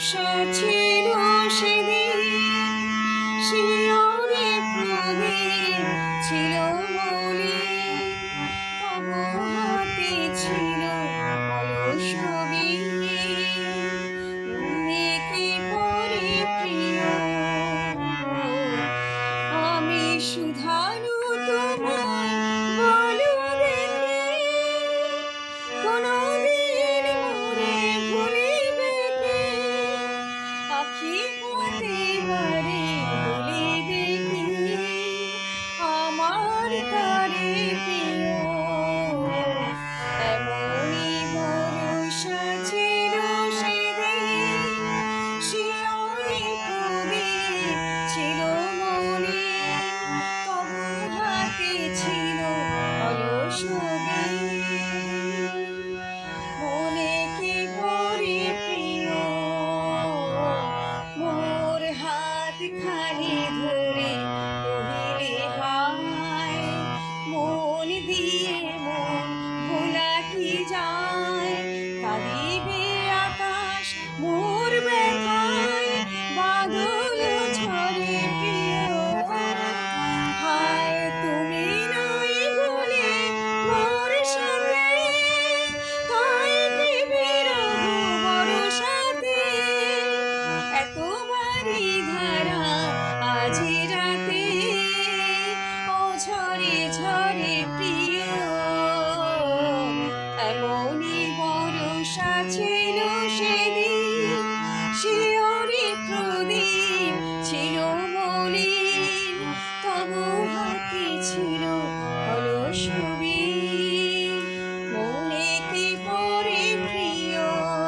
ছিল সেদিন শিয়রে প্রদীপ ছিল মলিন, তব হাতে ছিল অলস বীণ। মনে কি পরে প্রিয়, আমি শুধালু তোমায় বলো দেখি, কোনদিন মোরে ভুলিবে কে? আখি পথে বারে বলিবে কি আমার তারে প্রিয়? এমনি ভরসা ছিল সেদিন শিয়রে প্রদীপ ছিল মলিন, তব হাতে ছিল অলস বীণ। মনে কি পরে প্রিয়, মোর হাত খানি ধরে কহিলে হায়, মন দিয়ে মন ভোলা কি যায়? কাঁদিবে আকাশ মোর ব্যথায়, বাদল ঝরে প্রিয়। হায় তুমি নাই বলে মোর সাথে, তাই কি বিরহ বরষাতে? এত বারি ধারা আজি রাতে, ও ঝরে ঝরে প্রিয়। এমনি বরষা ছিল সে